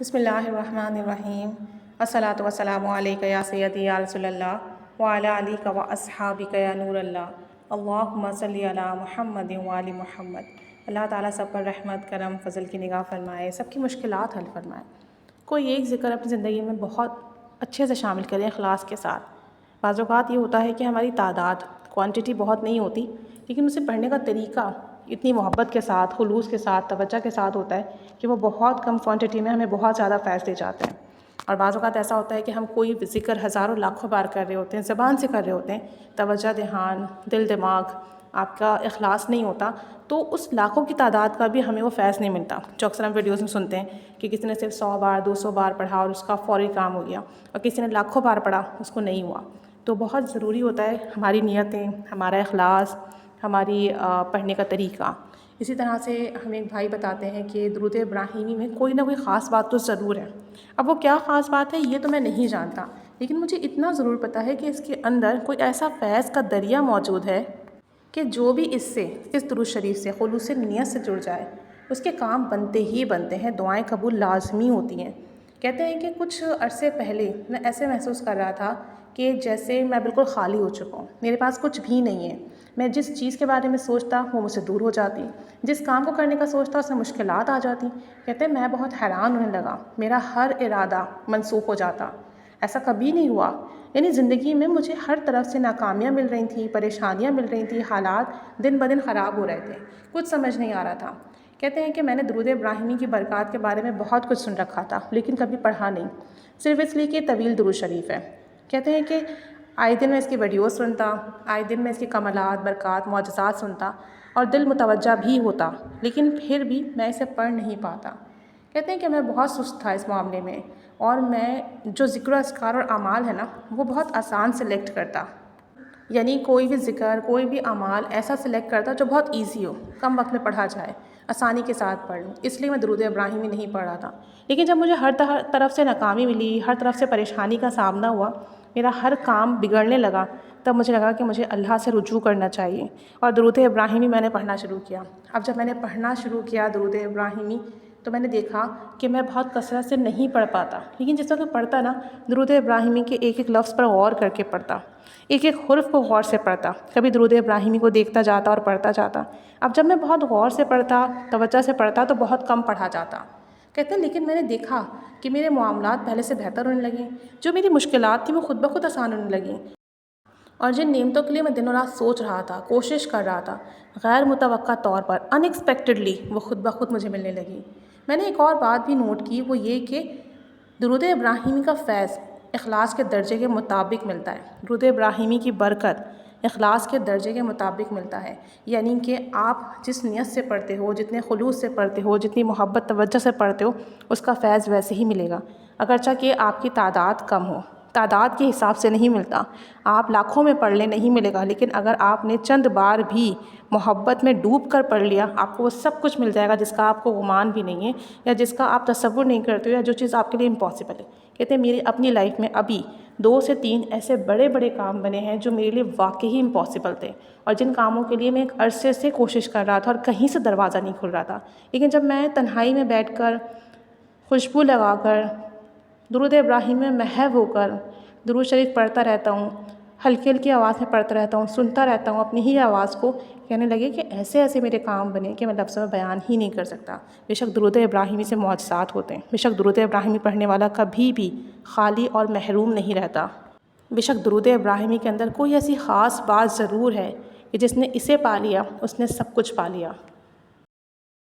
بسم اللہ الرحمن الرحیم الصلاۃ والسلام علیک یا سیدی یا رسول اللہ وعلی علیک و اصحابک یا نور اللہ اللہم صلی علی محمد وعلی محمد۔ اللہ تعالیٰ سب پر رحمت کرم فضل کی نگاہ فرمائے، سب کی مشکلات حل فرمائے۔ کوئی ایک ذکر اپنی زندگی میں بہت اچھے سے شامل کریں اخلاص کے ساتھ۔ بعض اوقات یہ ہوتا ہے کہ ہماری تعداد کوانٹٹی بہت نہیں ہوتی، لیکن اسے پڑھنے کا طریقہ اتنی محبت کے ساتھ، خلوص کے ساتھ، توجہ کے ساتھ ہوتا ہے کہ وہ بہت کم کوانٹٹی میں ہمیں بہت زیادہ فیض دے جاتے ہیں۔ اور بعض اوقات ایسا ہوتا ہے کہ ہم کوئی ذکر ہزاروں لاکھوں بار کر رہے ہوتے ہیں، زبان سے کر رہے ہوتے ہیں، توجہ دھیان، دل دماغ آپ کا اخلاص نہیں ہوتا، تو اس لاکھوں کی تعداد کا بھی ہمیں وہ فیض نہیں ملتا جو اکثر ہم ویڈیوز میں سنتے ہیں کہ کسی نے صرف 100 بار 200 بار پڑھا اور اس کا فوری کام ہو گیا، اور کسی نے لاکھوں بار پڑھا اس کو نہیں ہوا۔ تو بہت ضروری ہوتا ہے ہماری نیتیں، ہمارا اخلاص، ہماری پڑھنے کا طریقہ۔ اسی طرح سے ہمیں ایک بھائی بتاتے ہیں کہ درود ابراہیمی میں کوئی نہ کوئی خاص بات تو ضرور ہے۔ اب وہ کیا خاص بات ہے یہ تو میں نہیں جانتا، لیکن مجھے اتنا ضرور پتہ ہے کہ اس کے اندر کوئی ایسا فیض کا دریا موجود ہے کہ جو بھی اس درود شریف سے خلوص نیت سے جڑ جائے اس کے کام بنتے ہی بنتے ہیں، دعائیں قبول لازمی ہوتی ہیں۔ کہتے ہیں کہ کچھ عرصے پہلے میں ایسے محسوس کر رہا تھا کہ جیسے میں بالکل خالی ہو چکا ہوں، میرے پاس کچھ بھی نہیں ہے۔ میں جس چیز کے بارے میں سوچتا وہ مجھ سے دور ہو جاتی، جس کام کو کرنے کا سوچتا اس میں مشکلات آ جاتی۔ کہتے ہیں میں بہت حیران ہونے لگا، میرا ہر ارادہ منسوخ ہو جاتا۔ ایسا کبھی نہیں ہوا، یعنی زندگی میں مجھے ہر طرف سے ناکامیاں مل رہی تھیں، پریشانیاں مل رہی تھیں، حالات دن بدن خراب ہو رہے تھے، کچھ سمجھ نہیں آ رہا تھا۔ کہتے ہیں کہ میں نے درود ابراہیمی کی برکات کے بارے میں بہت کچھ سن رکھا تھا، لیکن کبھی پڑھا نہیں، صرف اس لیے کہ طویل درود شریف ہے۔ کہتے ہیں کہ آئے دن میں اس کی ویڈیوز سنتا، آئے دن میں اس کی کمالات، برکات، معجزات سنتا اور دل متوجہ بھی ہوتا، لیکن پھر بھی میں اسے پڑھ نہیں پاتا۔ کہتے ہیں کہ میں بہت سست تھا اس معاملے میں، اور میں جو ذکر و اذکار اور اعمال ہے نا وہ بہت آسان سلیکٹ کرتا، یعنی کوئی بھی ذکر، کوئی بھی اعمال ایسا سلیکٹ کرتا جو بہت ایزی ہو، کم وقت میں پڑھا جائے، آسانی کے ساتھ پڑھ لوں، اس لیے میں درود ابراہیمی نہیں پڑھ رہا تھا۔ لیکن جب مجھے ہر طرف سے ناکامی ملی، ہر طرف سے پریشانی کا سامنا ہوا، میرا ہر کام بگڑنے لگا، تب مجھے لگا کہ مجھے اللہ سے رجوع کرنا چاہیے، اور درود ابراہیمی میں نے پڑھنا شروع کیا۔ اب جب میں نے پڑھنا شروع کیا درود ابراہیمی تو میں نے دیکھا کہ میں بہت کثرت سے نہیں پڑھ پاتا، لیکن جس وقت پڑھتا نا درود ابراہیمی کے ایک ایک لفظ پر غور کر کے پڑھتا، ایک ایک حرف کو غور سے پڑھتا، کبھی درود ابراہیمی کو دیکھتا جاتا اور پڑھتا جاتا۔ اب جب میں بہت غور سے پڑھتا، توجہ سے پڑھتا تو بہت کم پڑھا جاتا۔ کہتے ہیں لیکن میں نے دیکھا کہ میرے معاملات پہلے سے بہتر ہونے لگیں، جو میری مشکلات تھیں وہ خود بخود آسان ہونے لگیں، اور جن نعمتوں کے لیے میں دن و رات سوچ رہا تھا، کوشش کر رہا تھا، غیر متوقع طور پر ان ایکسپیکٹڈلی وہ خود بخود مجھے ملنے لگی۔ میں نے ایک اور بات بھی نوٹ کی، وہ یہ کہ درود ابراہیمی کا فیض اخلاص کے درجے کے مطابق ملتا ہے، درود ابراہیمی کی برکت اخلاص کے درجے کے مطابق ملتا ہے، یعنی کہ آپ جس نیت سے پڑھتے ہو، جتنے خلوص سے پڑھتے ہو، جتنی محبت توجہ سے پڑھتے ہو، اس کا فیض ویسے ہی ملے گا، اگرچہ کہ آپ کی تعداد کم ہو۔ تعداد کے حساب سے نہیں ملتا، آپ لاکھوں میں پڑھ لیں نہیں ملے گا، لیکن اگر آپ نے چند بار بھی محبت میں ڈوب کر پڑھ لیا آپ کو وہ سب کچھ مل جائے گا جس کا آپ کو گمان بھی نہیں ہے، یا جس کا آپ تصور نہیں کرتے ہو، یا جو چیز آپ کے لیے امپاسبل ہے۔ کہتے ہیں میری اپنی لائف میں ابھی 2 سے 3 ایسے بڑے بڑے کام بنے ہیں جو میرے لیے واقعی امپاسبل تھے، اور جن کاموں کے لیے میں ایک عرصے سے کوشش کر رہا تھا اور کہیں سے دروازہ نہیں کھل رہا تھا، لیکن جب میں تنہائی میں بیٹھ کر خوشبو لگا کر درود ابراہیم میں محو ہو کر درود شریف پڑھتا رہتا ہوں، ہلکی ہلکی آواز میں پڑھتا رہتا ہوں، سنتا رہتا ہوں اپنی ہی آواز کو، کہنے لگے کہ ایسے ایسے میرے کام بنے کہ میں لفظوں میں بیان ہی نہیں کر سکتا۔ بے شک درود ابراہیمی سے معجزات ہوتے ہیں، بے شک درود ابراہیمی پڑھنے والا کبھی بھی خالی اور محروم نہیں رہتا، بے شک درود ابراہیمی کے اندر کوئی ایسی خاص بات ضرور ہے کہ جس نے اسے پا لیا اس نے سب کچھ پا لیا۔